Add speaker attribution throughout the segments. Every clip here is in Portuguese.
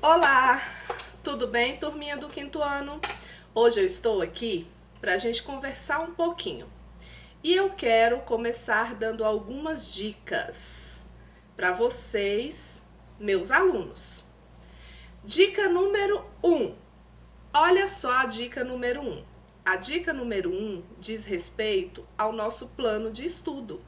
Speaker 1: Olá, tudo bem, turminha do quinto ano? Hoje eu estou aqui para a gente conversar um pouquinho e eu quero começar dando algumas dicas para vocês, meus alunos. Dica número 1. Olha só a dica número 1. A dica número 1 diz respeito ao nosso plano de estudo.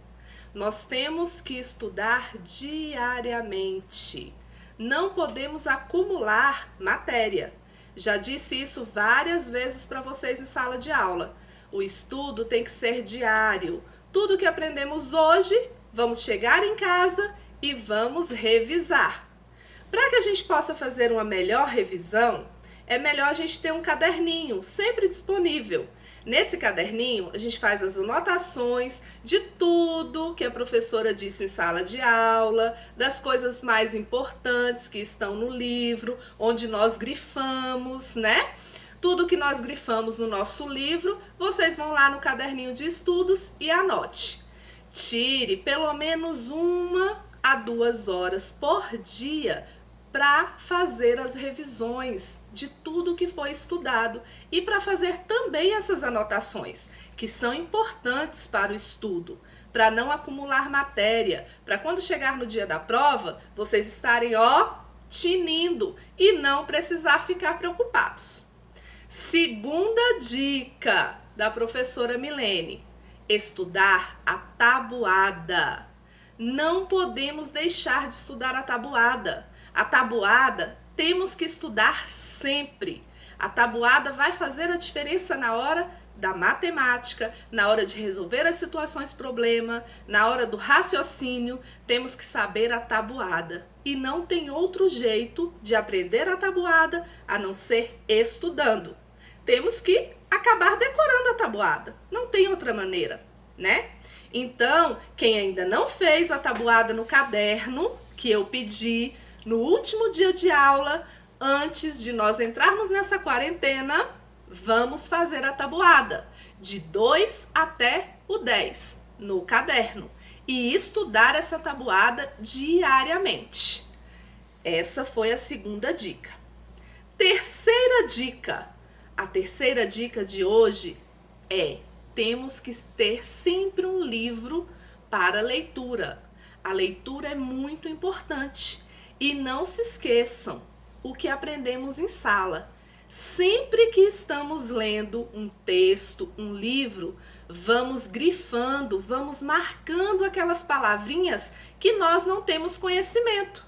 Speaker 1: Nós temos que estudar diariamente. Não podemos acumular matéria. Já disse isso várias vezes para vocês em sala de aula. O estudo tem que ser diário. Tudo que aprendemos hoje, vamos chegar em casa e vamos revisar. Para que a gente possa fazer uma melhor revisão, é melhor a gente ter um caderninho sempre disponível. Nesse caderninho, a gente faz as anotações de tudo que a professora disse em sala de aula, das coisas mais importantes que estão no livro, onde nós grifamos, né? Tudo que nós grifamos no nosso livro, vocês vão lá no caderninho de estudos e anote. Tire pelo menos 1 a 2 horas por dia para fazer as revisões de tudo que foi estudado e para fazer também essas anotações, que são importantes para o estudo, para não acumular matéria, para quando chegar no dia da prova, vocês estarem, tinindo e não precisar ficar preocupados. Segunda dica da professora Milene: estudar a tabuada. Não podemos deixar de estudar a tabuada. A tabuada temos que estudar sempre. A tabuada vai fazer a diferença na hora da matemática, na hora de resolver as situações problema, na hora do raciocínio, temos que saber a tabuada. E não tem outro jeito de aprender a tabuada a não ser estudando. Temos que acabar decorando a tabuada. Não tem outra maneira, né? Então, quem ainda não fez a tabuada no caderno que eu pedi no último dia de aula, antes de nós entrarmos nessa quarentena, vamos fazer a tabuada de 2 até o 10 no caderno e estudar essa tabuada diariamente. Essa foi a segunda dica. Terceira dica. A terceira dica de hoje é: temos que ter sempre um livro para leitura. A leitura é muito importante. E não se esqueçam o que aprendemos em sala. Sempre que estamos lendo um texto, um livro, vamos grifando, vamos marcando aquelas palavrinhas que nós não temos conhecimento.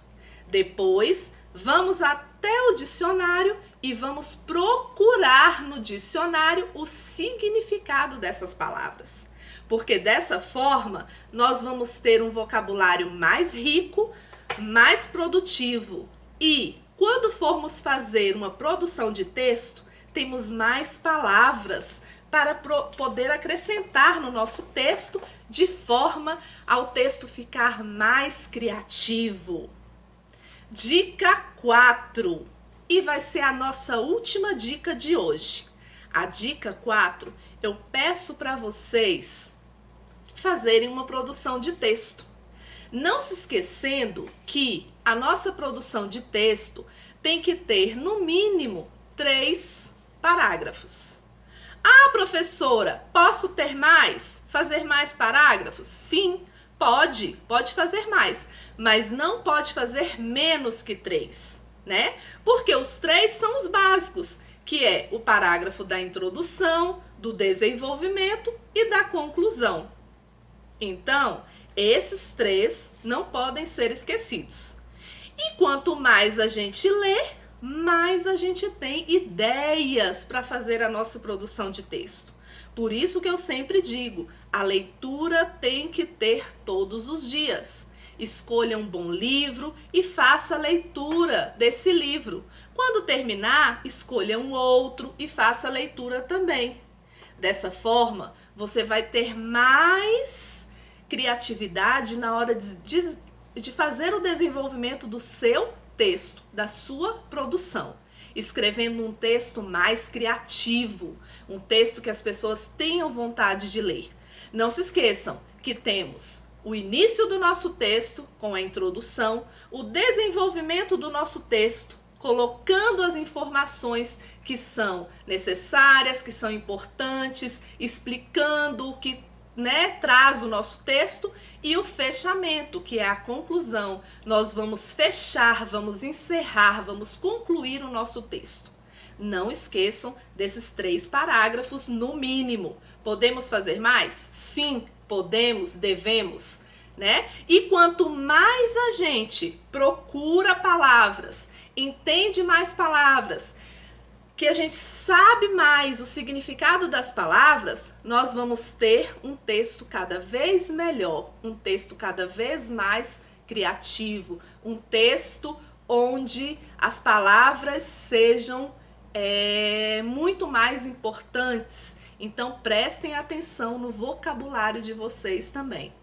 Speaker 1: Depois, vamos até o dicionário e vamos procurar no dicionário o significado dessas palavras. Porque dessa forma, nós vamos ter um vocabulário mais rico, mais produtivo e quando formos fazer uma produção de texto, temos mais palavras para poder acrescentar no nosso texto de forma ao texto ficar mais criativo. Dica 4, e vai ser a nossa última dica de hoje. A dica 4, eu peço para vocês fazerem uma produção de texto. Não se esquecendo que a nossa produção de texto tem que ter, no mínimo, 3 parágrafos. Ah, professora, posso ter mais? Fazer mais parágrafos? Sim, pode fazer mais, mas não pode fazer menos que 3, né? Porque os 3 são os básicos, que é o parágrafo da introdução, do desenvolvimento e da conclusão. Então, esses 3 não podem ser esquecidos. E quanto mais a gente lê, mais a gente tem ideias para fazer a nossa produção de texto. Por isso que eu sempre digo, a leitura tem que ter todos os dias. Escolha um bom livro e faça a leitura desse livro. Quando terminar, escolha um outro e faça a leitura também. Dessa forma, você vai ter mais criatividade na hora de fazer o desenvolvimento do seu texto, da sua produção, escrevendo um texto mais criativo, um texto que as pessoas tenham vontade de ler. Não se esqueçam que temos o início do nosso texto com a introdução, o desenvolvimento do nosso texto colocando as informações que são necessárias, que são importantes, explicando o que, né, traz o nosso texto, e o fechamento, que é a conclusão. Nós vamos fechar, vamos encerrar, vamos concluir o nosso texto. Não esqueçam desses 3 parágrafos no mínimo. Podemos fazer mais? Sim, podemos, devemos, né? E quanto mais a gente procura palavras, entende mais palavras, que a gente sabe mais o significado das palavras, nós vamos ter um texto cada vez melhor, um texto cada vez mais criativo, um texto onde as palavras sejam muito mais importantes. Então prestem atenção no vocabulário de vocês também.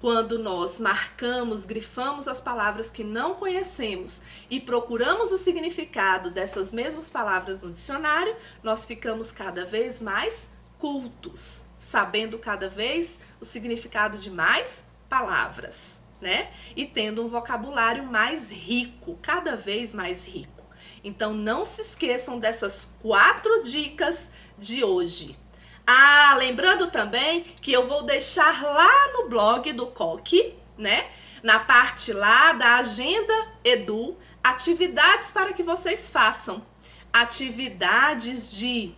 Speaker 1: Quando nós marcamos, grifamos as palavras que não conhecemos e procuramos o significado dessas mesmas palavras no dicionário, nós ficamos cada vez mais cultos, sabendo cada vez o significado de mais palavras, né? E tendo um vocabulário mais rico, cada vez mais rico. Então não se esqueçam dessas 4 dicas de hoje. Ah, lembrando também que eu vou deixar lá no blog do Coque, né? Na parte lá da Agenda Edu, atividades para que vocês façam. Atividades de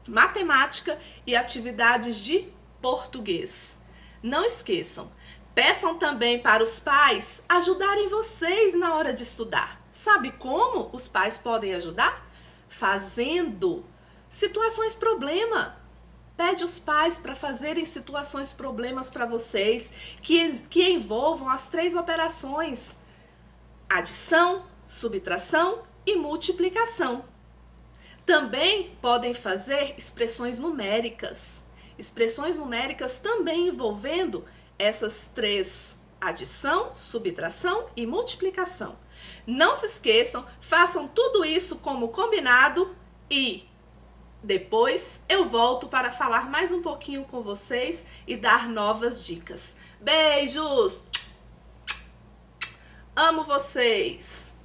Speaker 1: matemática e atividades de português. Não esqueçam. Peçam também para os pais ajudarem vocês na hora de estudar. Sabe como os pais podem ajudar? Fazendo situações problema. Pede os pais para fazerem situações problemas para vocês que envolvam as 3 operações: adição, subtração e multiplicação. Também podem fazer expressões numéricas. Expressões numéricas também envolvendo essas 3: adição, subtração e multiplicação. Não se esqueçam, façam tudo isso como combinado e depois eu volto para falar mais um pouquinho com vocês e dar novas dicas. Beijos! Amo vocês!